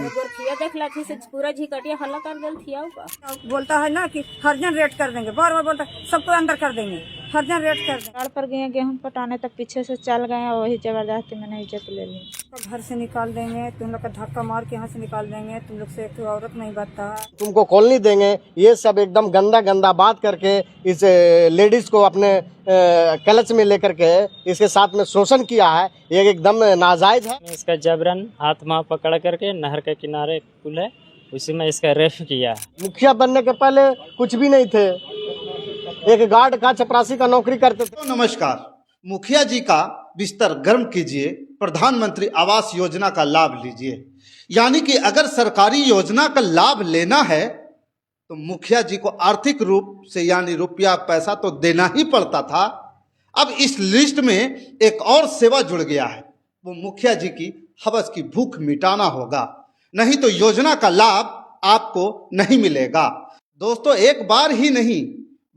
गोरखिया देखला थी से पूरा झिकटिया हल्ला कर देल थिया का बोलता है ना कि हरजन रेट कर देंगे, बार बार बोलता है सबको अंदर कर देंगे, हरजन रेट कर देंगे। सड़क पर गए गेहूं पटाने तक पीछे से चल गए और वही जबरदस्ती मैंने इज्जत ले ली। तो घर से निकाल देंगे, तुम लोग का धक्का मार के यहाँ से निकाल देंगे, तुम लोग से एक औरत नहीं बचता, तुमको कॉलोनी देंगे। ये सब एकदम गंदा गंदा बात करके इस लेडीज को अपने क्लच में लेकर के इसके साथ में शोषण किया है, ये एकदम नाजायज है। इसका जबरन हाथ माँ पकड़ करके नहर के किनारे पुल है उसी में इसका रेप किया। मुखिया बनने के पहले कुछ भी नहीं थे, एक गार्ड का चपरासी का नौकरी करते थे। तो नमस्कार, मुखिया जी का बिस्तर गर्म कीजिए, प्रधानमंत्री आवास योजना का लाभ लीजिए। यानी कि अगर सरकारी योजना का लाभ लेना है तो मुखिया जी को आर्थिक रूप से यानी रुपया पैसा तो देना ही पड़ता था। अब इस लिस्ट में एक और सेवा जुड़ गया है, वो मुखिया जी की हवस की भूख मिटाना होगा, नहीं तो योजना का लाभ आपको नहीं मिलेगा। दोस्तों, एक बार ही नहीं,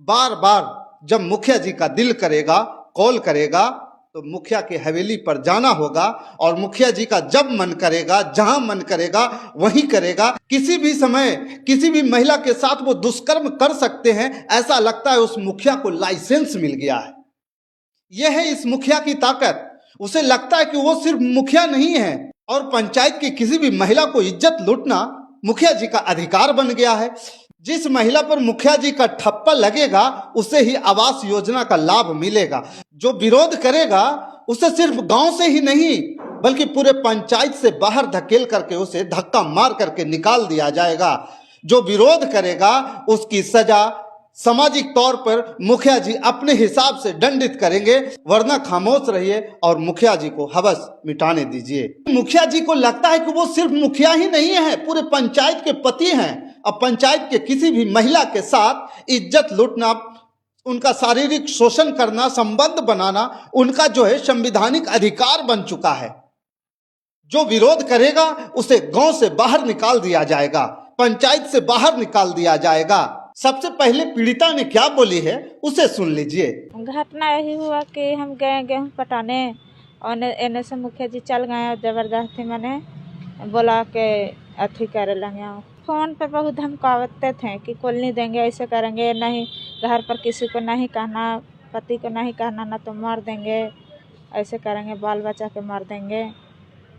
बार बार जब मुखिया जी का दिल करेगा, कॉल करेगा तो मुखिया के हवेली पर जाना होगा और मुखिया जी का जब मन करेगा, जहां मन करेगा वहीं करेगा। किसी भी समय किसी भी महिला के साथ वो दुष्कर्म कर सकते हैं, ऐसा लगता है उस मुखिया को लाइसेंस मिल गया है। यह है इस मुखिया की ताकत। उसे लगता है कि वो सिर्फ मुखिया नहीं है और पंचायत की किसी भी महिला को इज्जत लूटना मुखिया जी का अधिकार बन गया है। जिस महिला पर मुखिया जी का ठप्पा लगेगा उसे ही आवास योजना का लाभ मिलेगा। जो विरोध करेगा उसे सिर्फ गांव से ही नहीं बल्कि पूरे पंचायत से बाहर धकेल करके उसे धक्का मार करके निकाल दिया जाएगा। जो विरोध करेगा उसकी सजा सामाजिक तौर पर मुखिया जी अपने हिसाब से दंडित करेंगे, वरना खामोश रहिए और मुखिया जी को हवस मिटाने दीजिए। मुखिया जी को लगता है कि वो सिर्फ मुखिया ही नहीं है, पूरे पंचायत के पति हैं। अब पंचायत के किसी भी महिला के साथ इज्जत लूटना, उनका शारीरिक शोषण करना, संबंध बनाना उनका जो है संवैधानिक अधिकार बन चुका है। जो विरोध करेगा उसे गांव से बाहर निकाल दिया जाएगा, पंचायत से बाहर निकाल दिया जाएगा। सबसे पहले पीड़िता ने क्या बोली है उसे सुन लीजिए। घटना यही हुआ कि हम गए गेहूं पटाने और एने से मुखिया जी चल गए, जबरदस्ती मैंने बोला के अथी करे लगे। फोन पर बहुत धमकावते थे कि कॉलोनी देंगे, ऐसे करेंगे, नहीं घर पर किसी को नहीं कहना, पति को नहीं कहना, ना तो मार देंगे, ऐसे करेंगे, बाल बच्चा के मार देंगे।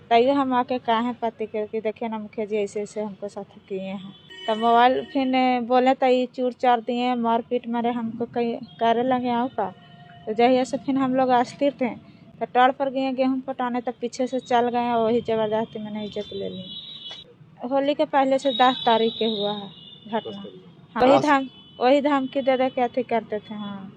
तैयो हम आके कहे पति के कि देखिए ना मुखिया जी ऐसे ऐसे हमको साथ किए हैं। तब मोबाइल फिर बोले तो ये चूर चार दिए, मारपीट मारे हमको कहीं करे लगे आओ का। तो जहिया से फिर हम लोग अस्थिर थे तो टड़ पर गए गेहूं पटाने तक पीछे से चल गए और वही जबरदस्ती मैंने इज्जत ले ली। होली के पहले से 10 तारीख के हुआ है घटना। वही धमकी दे के अथी करते थे। हाँ,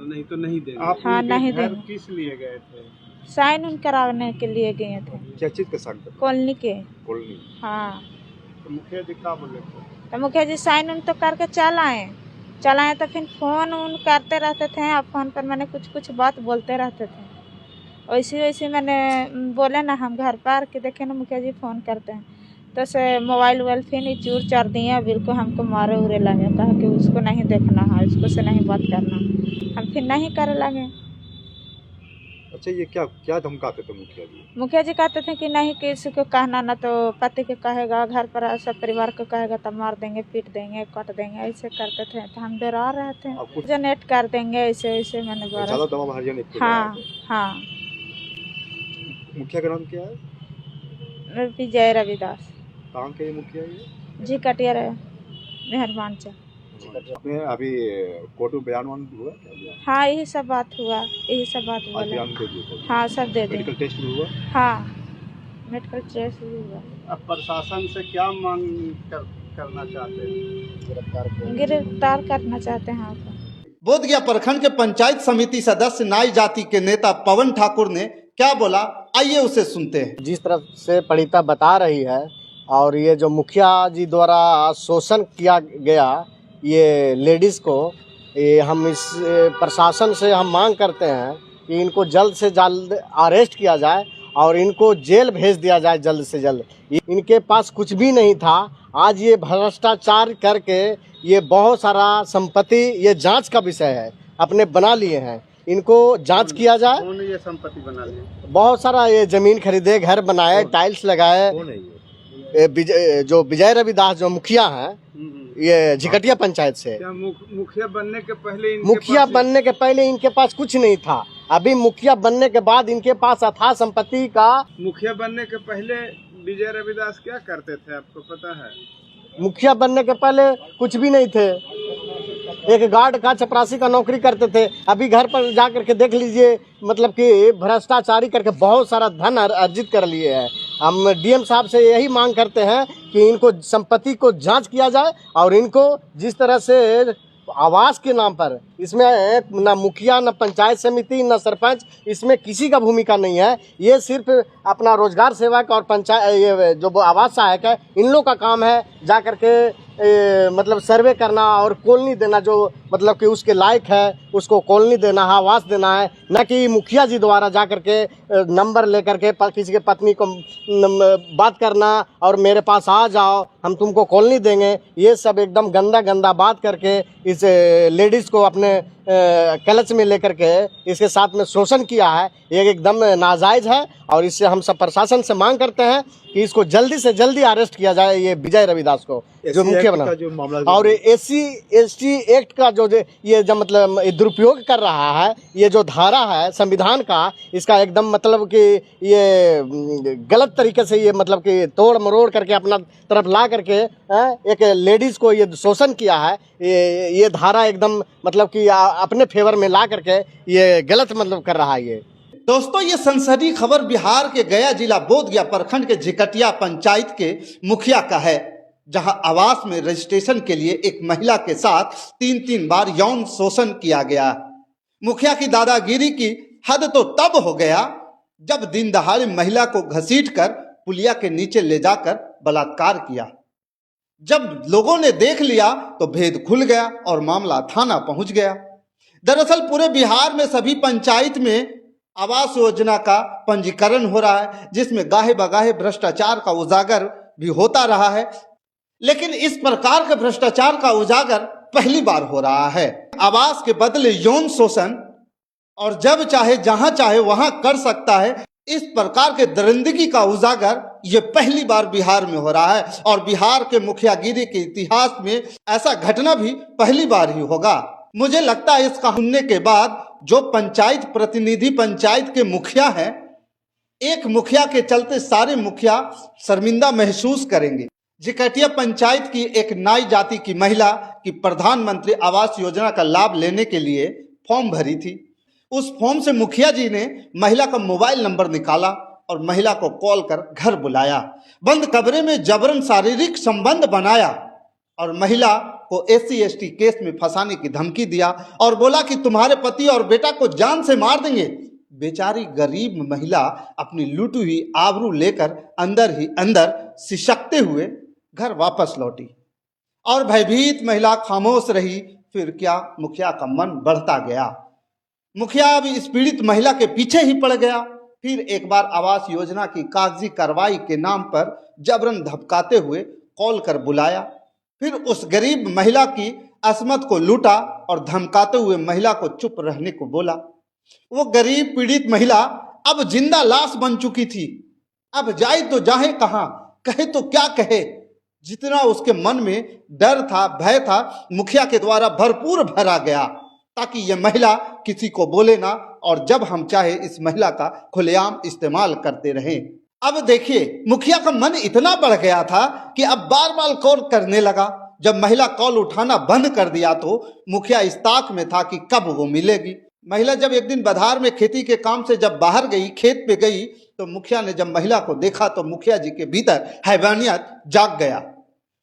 नहीं तो नहीं देंगे। हाँ, नहीं देंगे। किस लिए गए थे? साइन उन कराने के लिए गए थे। क्या चीज का साइन? कॉलोनी के। कॉलोनी? हाँ। तो मुखिया जी क्या बोले थे? तो मुखिया जी साइन उन तो करके चल आए तो फिर फोन उन करते रहते थे और फोन पर मैंने कुछ बात बोलते रहते थे। वैसे मैंने बोले ना हम घर पर कि देखे ना मुखिया जी फोन करते हैं, तो से मोबाइल वोबाइल फिर चूर चार दिए, बिल्कुल हमको मारे उरे लगे, कहा कि उसको नहीं देखना है, उसको से नहीं बात करना। हम फिर नहीं करे लगे। अच्छा, ये क्या धमकाते थे मुखिया जी? मुखिया जी कहते थे कि नहीं किसी को कहना, ना तो पति के कहेगा, घर पर सब परिवार को कहेगा तो मार देंगे, पीट देंगे, काट देंगे, ऐसे करते थे। तो हम डरा रहे थे, जनरेट कर देंगे, ऐसे ऐसे मैंने बोला। हाँ हाँ। मुखिया का नाम क्या है? विजय रविदास। कहाँ के मुखिया ये? जी कटिया मेहरबान चा। अभी कोर्ट में बयान हुआ? हाँ, यही सब बात हुआ। हाँ, सब दे दिए। मेडिकल टेस्ट भी हुआ? हाँ, मेडिकल टेस्ट भी हुआ। अब प्रशासन से क्या मांग करना चाहते हैं? गिरफ्तार करना चाहते हैं आपको। बोधगया प्रखंड के पंचायत समिति सदस्य नाई जाति के नेता पवन ठाकुर ने क्या बोला, आइए उसे सुनते हैं। जिस तरह से पीड़िता बता रही है और ये जो मुखिया जी द्वारा शोषण किया गया ये लेडीज़ को, ये हम इस प्रशासन से हम मांग करते हैं कि इनको जल्द से जल्द अरेस्ट किया जाए और इनको जेल भेज दिया जाए जल्द से जल्द। इनके पास कुछ भी नहीं था, आज ये भ्रष्टाचार करके ये बहुत सारा संपत्ति, ये जांच का विषय है, अपने बना लिए हैं। इनको जांच किया जाए। कौन ये संपत्ति बना लिए? बहुत सारा, ये जमीन खरीदे, घर बनाए, टाइल्स लगाए। कौन है ये? जो विजय रविदास जो मुखिया हैं, ये झिकटिया पंचायत से। क्या मुखिया बनने के पहले मुखिया बनने के पहले इनके पास कुछ नहीं था। अभी मुखिया बनने के बाद इनके पास अथाह संपत्ति का। मुखिया बनने के पहले विजय रविदास क्या करते थे, आपको पता है? मुखिया बनने के पहले कुछ भी नहीं थे, एक गार्ड का चपरासी का नौकरी करते थे। अभी घर पर जा करके देख लीजिए, मतलब कि भ्रष्टाचारी करके बहुत सारा धन अर्जित कर लिए हैं। हम डीएम साहब से यही मांग करते हैं कि इनको संपत्ति को जांच किया जाए और इनको जिस तरह से आवास के नाम पर, इसमें न मुखिया न पंचायत समिति न सरपंच, इसमें किसी का भूमिका नहीं है। ये सिर्फ अपना रोजगार सेवक और पंचायत ये जो आवास सहायक है, इन लोग का काम है जा करके मतलब सर्वे करना और कॉलोनी देना, जो मतलब कि उसके लायक है उसको कॉलोनी देना है, आवास देना है। न कि मुखिया जी द्वारा जा करके नंबर लेकर के किसी के पत्नी को बात करना और मेरे पास आ जाओ हम तुमको कॉलोनी देंगे। ये सब एकदम गंदा गंदा बात करके इस लेडीज़ को अपने क्लच में लेकर के इसके साथ में शोषण किया है। ये एकदम नाजायज़ है और इससे हम सब प्रशासन से मांग करते हैं कि इसको जल्दी से जल्दी अरेस्ट किया जाए, ये विजय रविदास को जो मुख्य बना। और SC/ST एक्ट का जो ये जब मतलब दुरुपयोग कर रहा है, ये जो धारा है संविधान का, इसका एकदम मतलब कि ये गलत तरीके से ये मतलब कि तोड़ मरोड़ करके अपना तरफ ला करके एक लेडीज़ को ये शोषण किया है। ये धारा एकदम मतलब कि अपने फेवर में ला करके ये गलत मतलब कर रहा है। ये दोस्तों, ये सनसनी खबर बिहार के गया जिला बोधगया प्रखंड के झिकटिया पंचायत के मुखिया का है, जहां आवास में रजिस्ट्रेशन के लिए एक महिला के साथ 3 बार यौन शोषण किया गया। मुखिया की दादागिरी की हद तो तब हो गया जब दिन दहाड़े महिला को घसीटकर पुलिया के नीचे ले जाकर बलात्कार किया। जब लोगों ने देख लिया तो भेद खुल गया और मामला थाना पहुंच गया। दरअसल पूरे बिहार में सभी पंचायत में आवास योजना का पंजीकरण हो रहा है, जिसमें गाहे बगाहे भ्रष्टाचार का उजागर भी होता रहा है। लेकिन इस प्रकार के भ्रष्टाचार का उजागर पहली बार हो रहा है। आवास के बदले यौन शोषण और जब चाहे जहां चाहे वहां कर सकता है, इस प्रकार के दरिंदगी का उजागर ये पहली बार बिहार में हो रहा है। और बिहार के मुखियागिरी के इतिहास में ऐसा घटना भी पहली बार ही होगा। मुझे लगता है इसका सुनने के बाद जो पंचायत प्रतिनिधि पंचायत के मुखिया हैं, एक मुखिया के चलते सारे मुखिया शर्मिंदा महसूस करेंगे। झिकटिया पंचायत की एक नाई जाति की महिला की प्रधानमंत्री आवास योजना का लाभ लेने के लिए फॉर्म भरी थी। उस फॉर्म से मुखिया जी ने महिला का मोबाइल नंबर निकाला और महिला को कॉल कर घर बुलाया, बंद कमरे में जबरन शारीरिक संबंध बनाया और महिला को SC/ST केस में फंसाने की धमकी दिया और बोला कि तुम्हारे पति और बेटा को जान से मार देंगे। बेचारी गरीब महिला अपनी लूटी हुई आबरू लेकर अंदर ही अंदर सिसकते हुए घर वापस लौटी और भयभीत महिला खामोश रही। फिर क्या, मुखिया का मन बढ़ता गया। मुखिया अब इस पीड़ित महिला के पीछे ही पड़ गया। फिर एक बार आवास योजना की कागजी कार्रवाई के नाम पर जबरन धमकाते हुए कॉल कर बुलाया। फिर उस गरीब महिला की असमत को लूटा और धमकाते हुए महिला को चुप रहने को बोला। वो गरीब पीड़ित महिला अब जिंदा लाश बन चुकी थी। अब जाए तो जाए कहां, कहे तो क्या कहे। जितना उसके मन में डर था, भय था, मुखिया के द्वारा भरपूर भरा गया ताकि यह महिला किसी को बोले ना और जब हम चाहे इस महिला का खुलेआम इस्तेमाल करते रहें। अब देखिए, मुखिया का मन इतना बढ़ गया था कि अब बार बार कॉल करने लगा। जब महिला कॉल उठाना बंद कर दिया तो मुखिया इस ताक में था कि कब वो मिलेगी। महिला जब एक दिन बधार में खेती के काम से जब बाहर गई, खेत पे गई, तो मुखिया ने जब महिला को देखा तो मुखिया जी के भीतर हैवानियत जाग गया।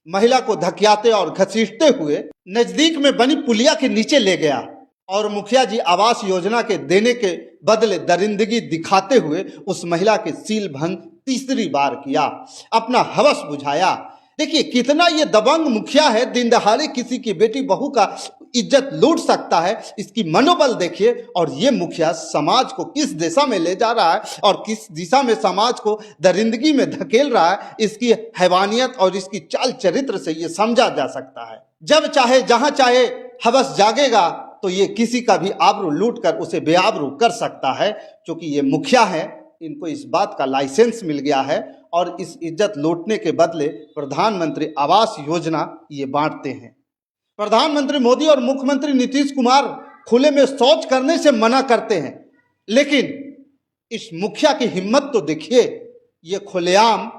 महिला को धकियाते और घसीटते हुए नजदीक में बनी पुलिया के नीचे ले गया और मुखिया जी आवास योजना के देने के बदले दरिंदगी दिखाते हुए उस महिला के सील भंग तीसरी बार किया, अपना हवस बुझाया। देखिए कितना ये दबंग मुखिया है, दिन दहाड़े किसी की बेटी बहू का इज्जत लूट सकता है। इसकी मनोबल देखिए और ये मुखिया समाज को किस दिशा में ले जा रहा है और किस दिशा में समाज को दरिंदगी में धकेल रहा है। इसकी हैवानियत और इसकी चाल चरित्र से ये समझा जा सकता है। जब चाहे जहां चाहे हवस जागेगा तो ये किसी का भी आबरू लूट कर उसे बेआबरू कर सकता है। क्योंकि ये मुखिया है, इनको इस बात का लाइसेंस मिल गया है और इस इज्जत लूटने के बदले प्रधानमंत्री आवास योजना ये बांटते हैं। प्रधानमंत्री मोदी और मुख्यमंत्री नीतीश कुमार खुले में शौच करने से मना करते हैं, लेकिन इस मुखिया की हिम्मत तो देखिए, ये खुलेआम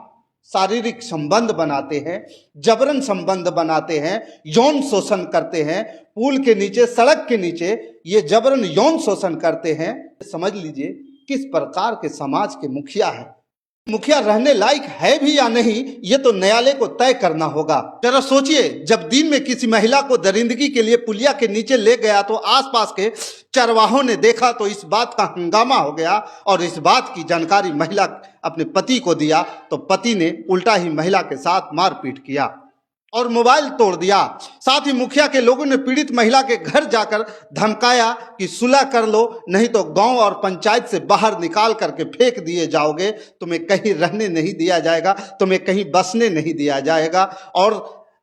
शारीरिक संबंध बनाते हैं, जबरन संबंध बनाते हैं, यौन शोषण करते हैं, पुल के नीचे, सड़क के नीचे ये जबरन यौन शोषण करते हैं। समझ लीजिए किस प्रकार के समाज के मुखिया है। मुखिया रहने लायक है भी या नहीं, ये तो न्यायालय को तय करना होगा। जरा सोचिए, जब दिन में किसी महिला को दरिंदगी के लिए पुलिया के नीचे ले गया तो आसपास के चरवाहों ने देखा तो इस बात का हंगामा हो गया, और इस बात की जानकारी महिला अपने पति को दिया तो पति ने उल्टा ही महिला के साथ मारपीट किया और मोबाइल तोड़ दिया। साथ ही मुखिया के लोगों ने पीड़ित महिला के घर जाकर धमकाया कि सुलह कर लो, नहीं तो गांव और पंचायत से बाहर निकाल करके फेंक दिए जाओगे, तुम्हें कहीं रहने नहीं दिया जाएगा, तुम्हें कहीं बसने नहीं दिया जाएगा। और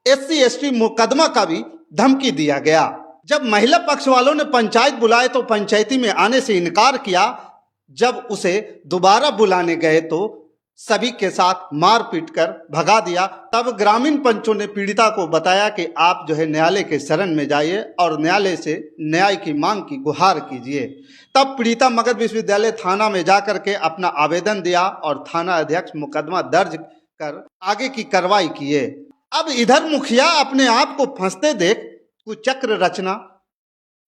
SC ST मुकदमा का भी धमकी दिया गया। जब महिला पक्ष वालों ने पंचायत बुलाए तो पंचायती में आने से इनकार किया। जब उसे दोबारा बुलाने गए तो सभी के साथ मारपीट कर भगा दिया। तब ग्रामीण पंचों ने पीड़िता को बताया कि आप जो है न्यायालय के शरण में जाइए और न्यायालय से न्याय की मांग की गुहार कीजिए। तब पीड़िता मगध विश्वविद्यालय थाना में जाकर के अपना आवेदन दिया और थाना अध्यक्ष मुकदमा दर्ज कर आगे की कार्रवाई किए। अब इधर मुखिया अपने आप को फंसते देख कुचक्र रचना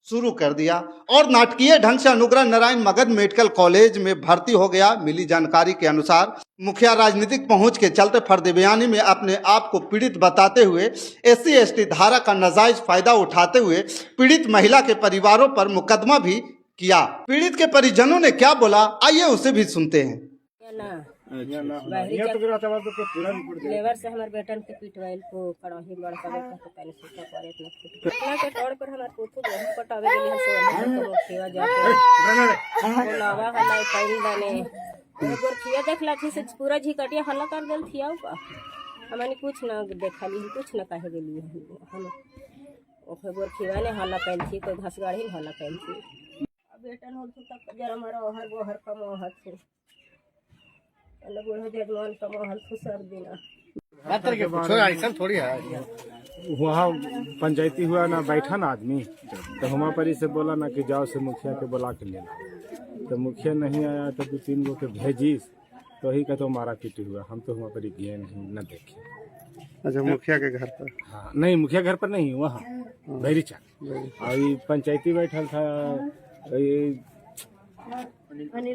शुरू कर दिया और नाटकीय ढंग से अनुग्रह नारायण मगध मेडिकल कॉलेज में भर्ती हो गया। मिली जानकारी के अनुसार मुखिया राजनीतिक पहुंच के चलते फर्जी बयानी में अपने आप को पीड़ित बताते हुए SC ST धारा का नाजायज फायदा उठाते हुए पीड़ित महिला के परिवारों पर मुकदमा भी किया। पीड़ित के परिजनों ने क्या बोला, आइए उसे भी सुनते हैं। लेबर से हमारे बेटन के पिटवाइल को कड़ाही बड़का बेटा पता नहीं सूखा पड़े इतना फुटना के तौर पर हमारे पोतो गेहूं कटावे के लिए से तो सेवा जाके बोलावा हला टाइम दाने गोरखिया देखला थी से पूरा झिकटिया हल्ला कर देल थिया का हमने कुछ ना देखली, कुछ ना कहे गेली हम ओखे गोरखिया ने हल्ला कैल थी तो घसगाड़ी हल्ला कैल थी। बेटन हो तो तक जरा हमारा ओहर गोहर का मोहत से वहाँ पंचायती हुआ ना, बैठा ना आदमी तो हुआ परी से बोला ना कि जाओ से मुखिया के बुला के लेना, तो मुखिया नहीं आया तो 2-3 गो के भेजीस तो ही का तो मारा पीटी हुआ। हम तो हुआ परी गए नहीं, न देखे। अच्छा, मुखिया के घर पर? हाँ नहीं, मुखिया घर पर नहीं, वहाँ भैरी चाक और पंचायती बैठा था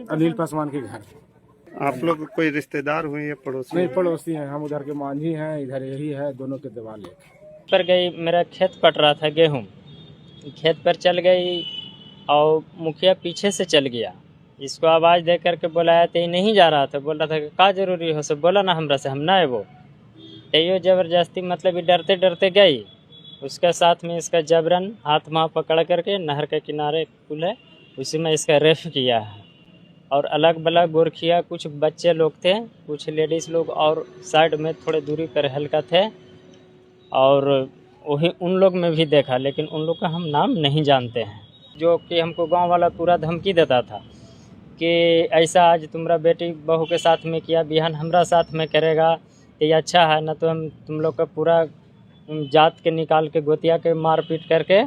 अनिल पासवान के घर। आप लोग कोई रिश्तेदार हुए या पड़ोसी? नहीं, पड़ोसी हैं हम, उधर के मांझी हैं, इधर यही है, दोनों के दीवार ले पर गई। मेरा खेत पट रहा था गेहूं, खेत पर चल गई और मुखिया पीछे से चल गया। इसको आवाज़ दे करके बुलाया तो ये नहीं जा रहा था, बोल रहा था कि का जरूरी हो, सब बोला ना हमरा से, हम ना है वो यो ज़बरदस्ती मतलब डरते डरते गई। उसके साथ में इसका जबरन हाथ वहाँ पकड़ करके नहर के किनारे पुल है उसी में इसका रेफ किया है। और अलग बलग गोरखिया कुछ बच्चे लोग थे, कुछ लेडीज़ लोग और साइड में थोड़े दूरी पर हल्का थे, और वही उन लोग में भी देखा, लेकिन उन लोग का हम नाम नहीं जानते हैं। जो कि हमको गांव वाला पूरा धमकी देता था कि ऐसा आज तुम्हारा बेटी बहू के साथ में किया, बिहान हमरा साथ में करेगा तो ये अच्छा है, न तो हम तुम लोग का पूरा जात के निकाल के गोतिया के मारपीट करके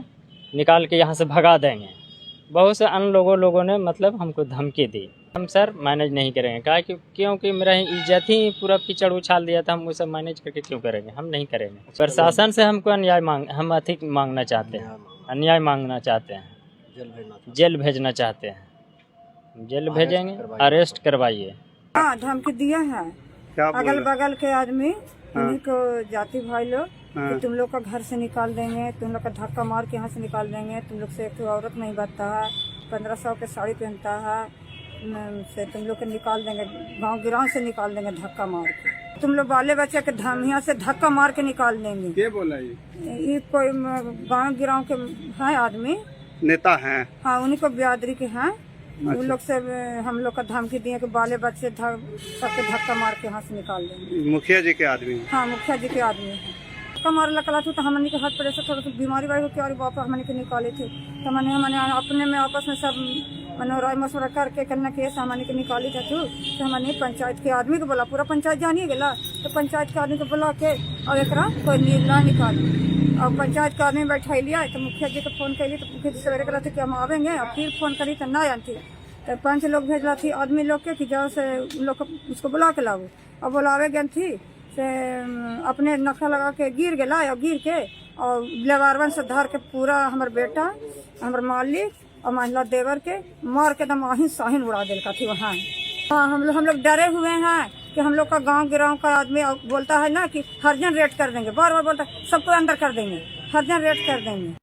निकाल के यहाँ से भगा देंगे। बहुत से अन्य लोगों ने मतलब हमको धमकी दी। हम सर मैनेज नहीं करेंगे, कहा कि क्योंकि मेरा इज्जत ही पूरा कीचड़ उछाल दिया था, हम उसे मैनेज करके क्यों करेंगे, हम नहीं करेंगे। प्रशासन से हमको अन्याय हम अधिक मांगना चाहते हैं, अन्याय मांगना चाहते हैं, जेल भेजना चाहते हैं, जेल भेजेंगे, अरेस्ट करवाइए। हाँ, धमकी दिया है अगल बगल के आदमी, उन्हीं को जाति भाई लोग कि तुम लोग का घर से निकाल देंगे, तुम लोग का धक्का मार के यहाँ से निकाल देंगे, तुम लोग से एक औरत नहीं बनता है, 1500 के साड़ी पहनता है, से तुम लोग को निकाल देंगे, गांव गिराव से निकाल देंगे धक्का मार के, तुम लोग बाले बच्चे के यहाँ से धक्का मार के निकाल देंगे। क्या बोला ये कोई गांव गिराव के हैं आदमी, नेता हैं? हाँ, उन्हीं को बिरादरी के हैं। उन लोग से हम लोग का धमकी दिए कि बाले बच्चे सबके धक्का मार के यहाँ से निकाल देंगे। मुखिया जी के आदमी? हाँ, मुखिया जी के आदमी है। धक्का मार लगा था तो हमने के हाथ पर ऐसे थोड़ा सा बीमारी वाली क्या वापस हमने के निकाले थे, तो हमने अपने में आपस में सब मैंने राय मशवरा करके करना केस हमने के निकाली था तू तो हमने पंचायत के आदमी को बोला, पूरा पंचायत जानिए गला तो पंचायत के आदमी को बुला के और एक कोई निर्णय निकाल और पंचायत का आदमी बैठा लिया। तो मुखिया जी को फोन करी तो मुखिया जी सवेरे करा थे कि हम आवेंगे और फिर फोन करी तो ना आती तो 5 लोग भेजला थी आदमी लोग के कि जाओ से उन लोग को उसको बुला के लाओ और बुलावे गए थी से अपने नखा लगा के गिर गया और गिर के और लेवारवन से धर के पूरा हमारे बेटा हमारे मालिक और महिला देवर के मार के दम आहिन साहिन उड़ा दिल का थी वहाँ। हाँ हम लोग डरे हुए हैं कि हम लोग का गांव गिराव का आदमी बोलता है ना कि हरजन रेट कर देंगे, बार बार बोलता है सबको अंदर कर देंगे, हरजन रेट कर देंगे।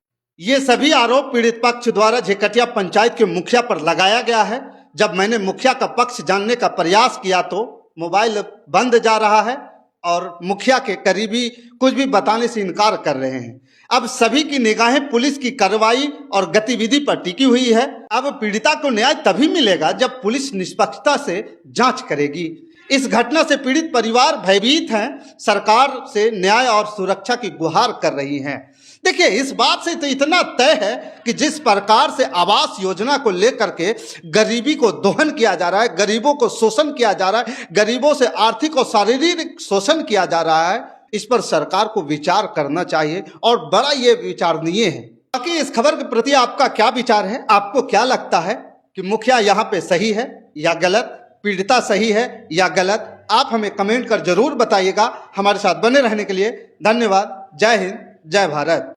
ये सभी आरोप पीड़ित पक्ष द्वारा झेकटिया पंचायत के मुखिया पर लगाया गया है। जब मैंने मुखिया का पक्ष जानने का प्रयास किया तो मोबाइल बंद जा रहा है और मुखिया के करीबी कुछ भी बताने से इनकार कर रहे हैं। अब सभी की निगाहें पुलिस की कार्रवाई और गतिविधि पर टिकी हुई है। अब पीड़िता को न्याय तभी मिलेगा जब पुलिस निष्पक्षता से जांच करेगी। इस घटना से पीड़ित परिवार भयभीत हैं, सरकार से न्याय और सुरक्षा की गुहार कर रही हैं। देखिए, इस बात से तो इतना तय है कि जिस प्रकार से आवास योजना को लेकर के गरीबी को दोहन किया जा रहा है, गरीबों को शोषण किया जा रहा है, गरीबों से आर्थिक और शारीरिक शोषण किया जा रहा है, इस पर सरकार को विचार करना चाहिए और बड़ा ये विचारणीय है। बाकी इस खबर के प्रति आपका क्या विचार है? आपको क्या लगता है कि मुखिया यहाँ पे सही है या गलत, पीड़िता सही है या गलत? आप हमें कमेंट कर जरूर बताइएगा। हमारे साथ बने रहने के लिए धन्यवाद। जय हिंद, जय भारत।